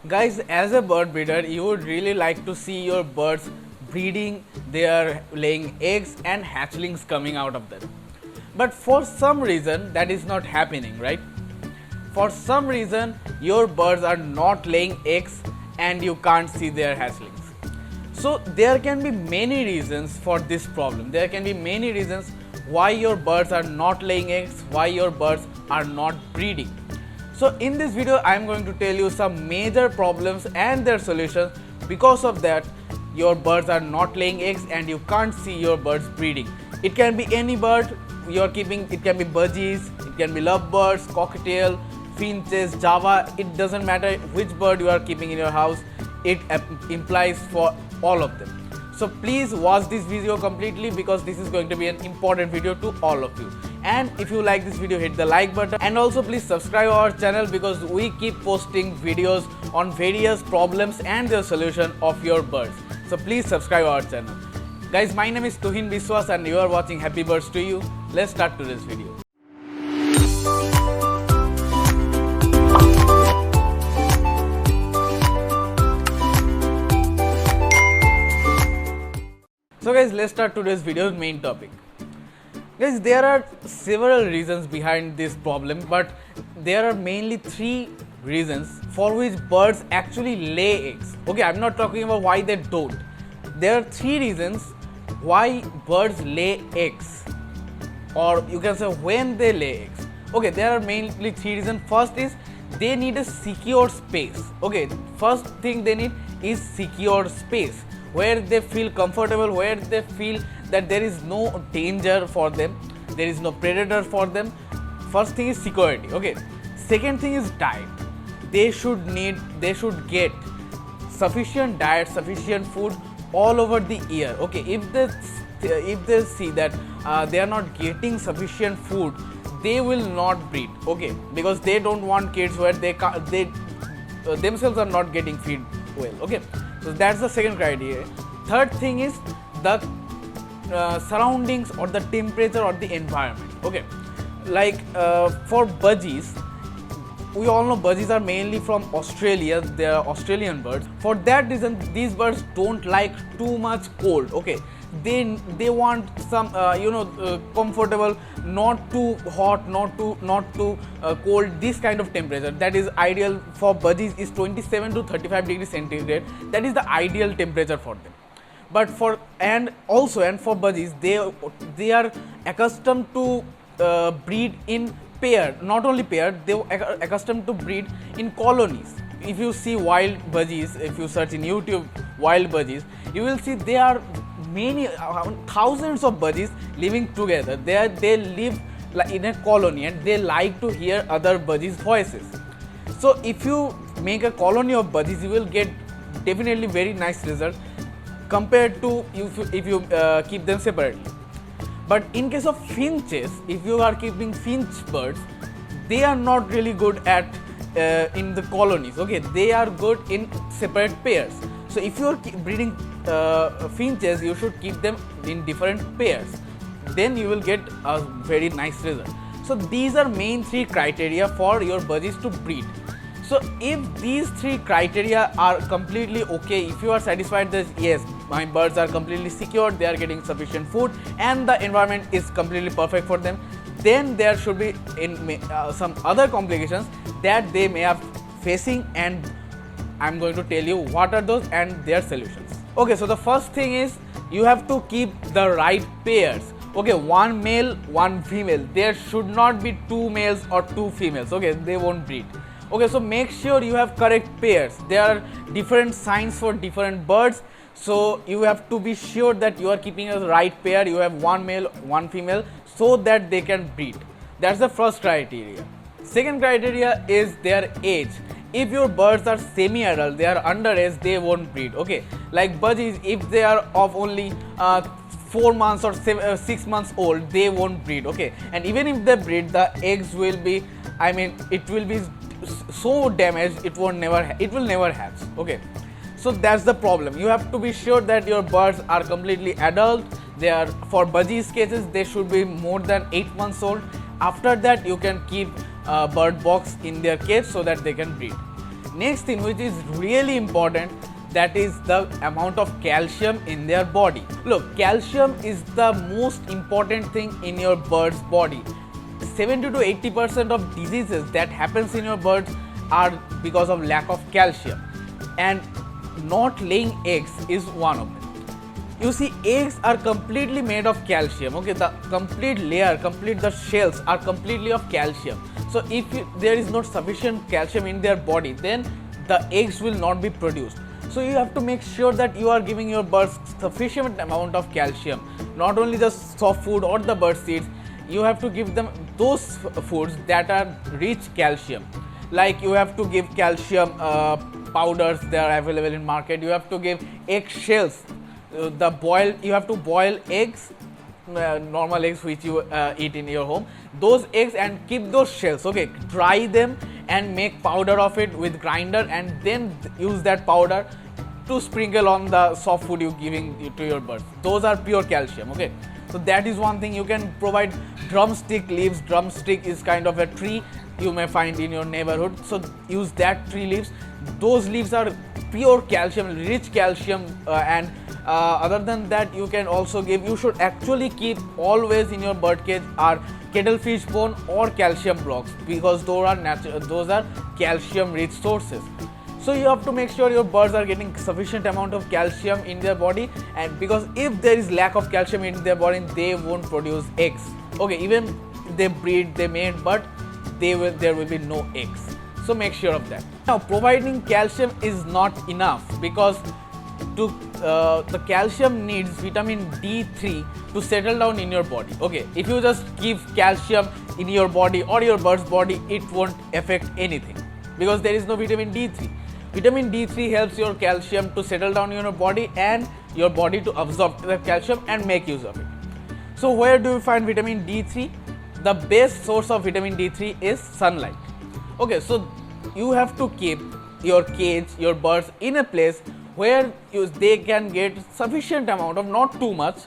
Guys, as a bird breeder, you would really like to see your birds breeding, they are laying eggs and hatchlings coming out of them. But for some reason, that is not happening, right? For some reason, your birds are not laying eggs and you can't see their hatchlings. So there can be many reasons for this problem. There can be many reasons why your birds are not laying eggs, why your birds are not breeding. So in this video, I am going to tell you some major problems and their solutions. Because of that, your birds are not laying eggs and you can't see your birds breeding. It can be any bird you are keeping. It can be budgies, it can be lovebirds, cockatiel, finches, java. It doesn't matter which bird you are keeping in your house. It implies for all of them. So please watch this video completely because this is going to be an important video to all of you. And if you like this video, hit the like button and also please subscribe our channel because we keep posting videos on various problems and the solution of your birds. So please subscribe our channel. Guys, my name is Tuhin Biswas and you are watching Happy Birds to You. Let's start today's video. So guys, let's start today's video's main topic. Guys, there are several reasons behind this problem, but there are mainly three reasons for which birds actually lay eggs. Okay, I'm not talking about why they don't. There are three reasons why birds lay eggs, or you can say when they lay eggs. Okay, there are mainly three reasons. First is they need a secure space. Okay, first thing they need is secure space where they feel comfortable, where they feel that there is no danger for them, there is no predator for them. First thing is security. Okay, second thing is diet. They should get sufficient diet, sufficient food all over the year. Okay, if they see that they are not getting sufficient food, they will not breed. Okay, because they don't want kids where they themselves are not getting fed well. Okay, so that's the second criteria. Third thing is the surroundings or the temperature or the environment. Okay, like for budgies, we all know budgies are mainly from Australia. They are Australian birds. For that reason, these birds don't like too much cold. Okay, they want some comfortable, not too hot, not too cold. This kind of temperature that is ideal for budgies is 27 to 35 degrees centigrade. That is the ideal temperature for them. But for budgies, they are accustomed to breed in pair. Not only pair, they are accustomed to breed in colonies. If you see wild budgies, if you search in YouTube wild budgies, you will see there are many thousands of budgies living together. They live in a colony and they like to hear other budgies' voices. So if you make a colony of budgies, you will get definitely very nice result compared to if you keep them separately. But in case of finches, if you are keeping finch birds, they are not really good at in the colonies. Okay, they are good in separate pairs. So if you are breeding finches, you should keep them in different pairs. Then you will get a very nice result. So these are main three criteria for your budgies to breed. So if these three criteria are completely okay, if you are satisfied that yes, my birds are completely secure, they are getting sufficient food and the environment is completely perfect for them, then there should be some other complications that they may have facing, and I'm going to tell you what are those and their solutions. Okay, so the first thing is you have to keep the right pairs. Okay, one male, one female. There should not be two males or two females. Okay, they won't breed. Okay, so make sure you have correct pairs. There are different signs for different birds. So you have to be sure that you are keeping a right pair. You have one male, one female so that they can breed. That's the first criteria. Second criteria is their age. If your birds are semi-adult, they are underage, they won't breed. Okay, like budgies, if they are of only 4 months or 6 months old, they won't breed. Okay, and even if they breed, the eggs will be, it will be so damaged, it will never hatch. Okay, so that's the problem. You have to be sure that your birds are completely adult. They are, for budgies cases, they should be more than 8 months old. After that, you can keep bird box in their cage so that they can breed. Next thing which is really important, that is the amount of calcium in their body. Look, calcium is the most important thing in your bird's body. 70 to 80% of diseases that happens in your birds are because of lack of calcium, and not laying eggs is one of them. You see, eggs are completely made of calcium. Okay, the complete layer, the shells are completely of calcium. So if there is not sufficient calcium in their body, then the eggs will not be produced. So you have to make sure that you are giving your birds sufficient amount of calcium. Not only the soft food or the bird seeds, you have to give them those foods that are rich calcium. Like you have to give calcium powders, they are available in market. You have to give egg shells. You have to boil eggs, normal eggs which you eat in your home, those eggs, and keep those shells. Okay, dry them and make powder of it with grinder, and then use that powder to sprinkle on the soft food you're giving to your birds. Those are pure calcium. Okay, so that is one thing. You can provide drumstick leaves. Drumstick is kind of a tree you may find in your neighborhood, so use that tree leaves. Those leaves are pure calcium, rich calcium, and other than that, you can also give, you should actually keep always in your bird cage are kettlefish bone or calcium blocks, because those are calcium rich sources. So you have to make sure your birds are getting sufficient amount of calcium in their body, and because if there is lack of calcium in their body, they won't produce eggs. Okay, even they breed, they mate, but there will be no eggs. So make sure of that. Now, providing calcium is not enough, because the calcium needs vitamin D3 to settle down in your body. Okay, if you just give calcium in your body or your bird's body, it won't affect anything, because there is no vitamin D3. Vitamin D3 helps your calcium to settle down in your body and your body to absorb the calcium and make use of it. So where do you find vitamin D3? The best source of vitamin D3 is sunlight. Okay, so you have to keep your cage, your birds in a place where they can get sufficient amount of, not too much,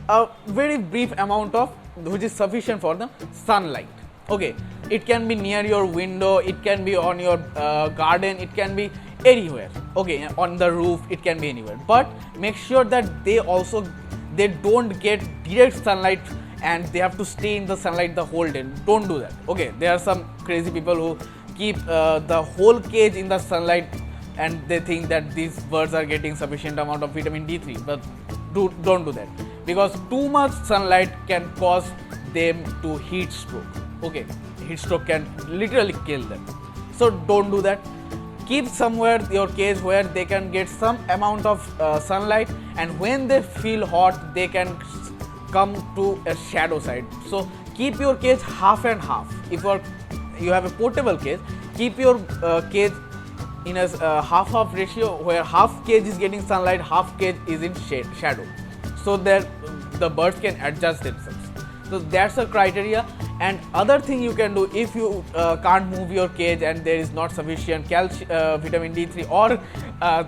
a very brief amount of, which is sufficient for them, sunlight. Okay, it can be near your window, it can be on your garden, it can be anywhere. Okay, on the roof, it can be anywhere. But make sure that they don't get direct sunlight and they have to stay in the sunlight the whole day. Don't do that. Okay, there are some crazy people who keep the whole cage in the sunlight and they think that these birds are getting sufficient amount of vitamin D3, but don't do that, because too much sunlight can cause them to heat stroke. Okay, heat stroke can literally kill them. So don't do that. Keep somewhere your cage where they can get some amount of sunlight, and when they feel hot, they can come to a shadow side. So keep your cage half and half. If you have a portable cage, keep your cage in a half-half ratio, where half cage is getting sunlight, half cage is in shadow, so that the birds can adjust themselves. So that's a criteria. And other thing you can do, if you can't move your cage and there is not sufficient vitamin D3 or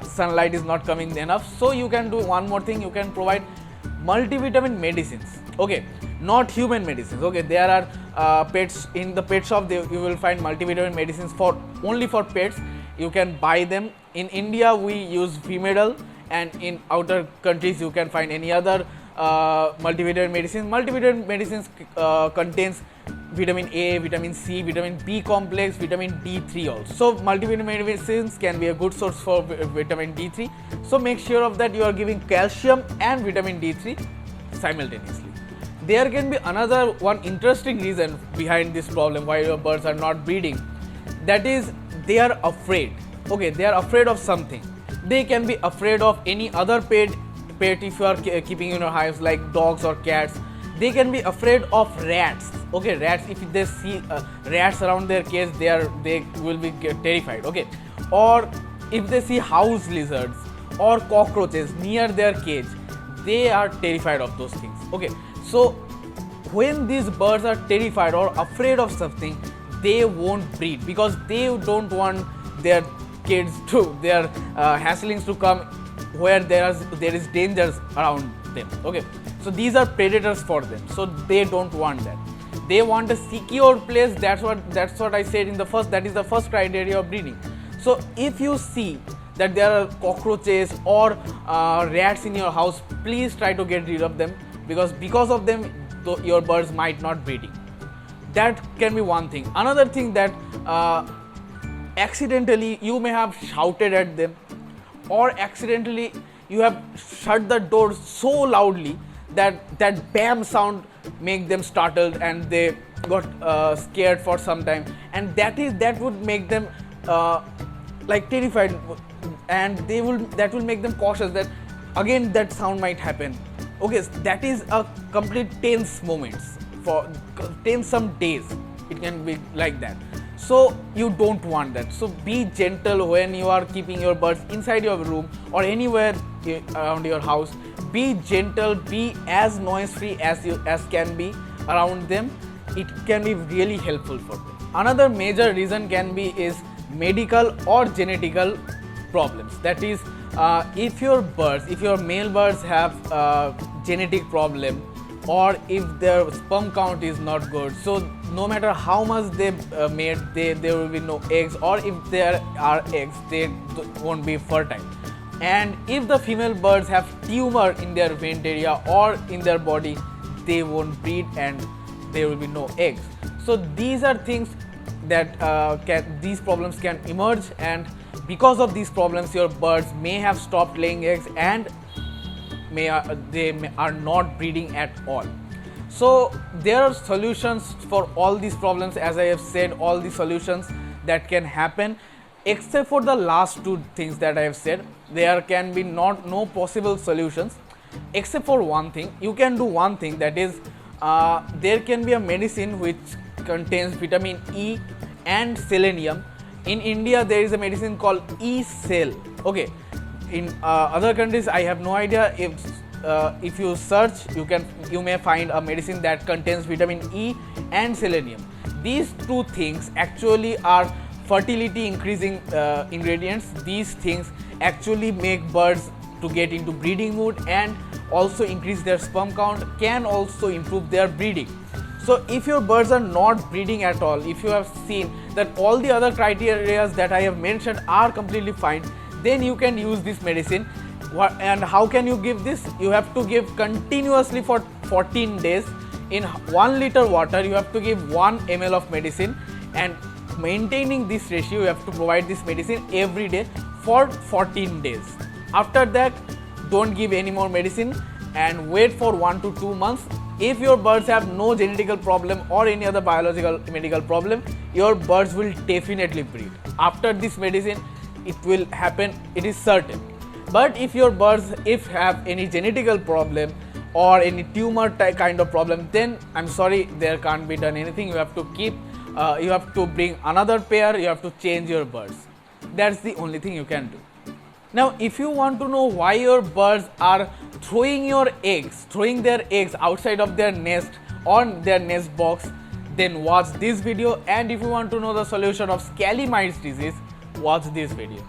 sunlight is not coming enough, so you can do one more thing. You can provide multivitamin medicines. Okay, not human medicines. Okay, there are pets in the pet shop. You will find multivitamin medicines only for pets. You can buy them. In India, we use Vimedal, and in outer countries you can find any other multivitamin medicines. Multivitamin medicines contains vitamin A, vitamin C, vitamin B complex, vitamin D3 also. So multivitamin medicines can be a good source for vitamin D3. So make sure of that you are giving calcium and vitamin D3 simultaneously. There can be another one interesting reason behind this problem why your birds are not breeding. That is, they are afraid. Okay, they are afraid of something. They can be afraid of any other pet if you are keeping in your hives, like dogs or cats. They can be afraid of rats. Okay, rats, if they see rats around their cage, they will be terrified. Okay, or if they see house lizards or cockroaches near their cage, they are terrified of those things. Okay, so when these birds are terrified or afraid of something, they won't breed, because they don't want their kids to, their hatchlings to come where there is dangers around them. Okay, so these are predators for them, so they don't want that. They want a secure place. That's what I said in the first. That is the first criteria of breeding. So if you see that there are cockroaches or rats in your house, please try to get rid of them, because of them your birds might not breeding. That can be one thing. Another thing, that accidentally you may have shouted at them, or accidentally you have shut the door so loudly that bam sound make them startled and they got scared for some time, and that would make them like terrified, and that will make them cautious that again that sound might happen. Okay, that is a complete tense moments, for tense some days it can be like that. So you don't want that. So be gentle when you are keeping your birds inside your room or anywhere around your house. Be gentle, be as noise free as can be around them. It can be really helpful for them. Another major reason can be is medical or genetical problems. That is, if your male birds have genetic problem, or if their sperm count is not good, so no matter how much they made, there will be no eggs, or if there are eggs, they won't be fertile. And if the female birds have tumor in their vent area or in their body, they won't breed and there will be no eggs. So these are things that these problems can emerge, and because of these problems your birds may have stopped laying eggs and they are not breeding at all. So there are solutions for all these problems. As I have said, all the solutions that can happen, except for the last two things that I have said, there can be no possible solutions, except for one thing. You can do one thing, that is, there can be a medicine which contains vitamin E and selenium. In India there is a medicine called E-cell. Okay, in other countries I have no idea. If you search, you may find a medicine that contains vitamin E and selenium. These two things actually are fertility increasing ingredients. These things actually make birds to get into breeding mood and also increase their sperm count, can also improve their breeding. So if your birds are not breeding at all, if you have seen that all the other criteria that I have mentioned are completely fine, then you can use this medicine. And how can you give this? You have to give continuously for 14 days. In 1 liter water you have to give 1 ml of medicine, and maintaining this ratio you have to provide this medicine every day for 14 days. After that, don't give any more medicine and wait for 1 to 2 months. If your birds have no genetical problem or any other biological medical problem, your birds will definitely breed. After this medicine, it will happen, it is certain. But if your birds have any genetical problem or any tumor type kind of problem, then I'm sorry, there can't be done anything. You have to you have to bring another pair, you have to change your birds. That's the only thing you can do. Now, if you want to know why your birds are throwing their eggs outside of their nest or their nest box, then watch this video. And if you want to know the solution of scaly mites disease, watch this video.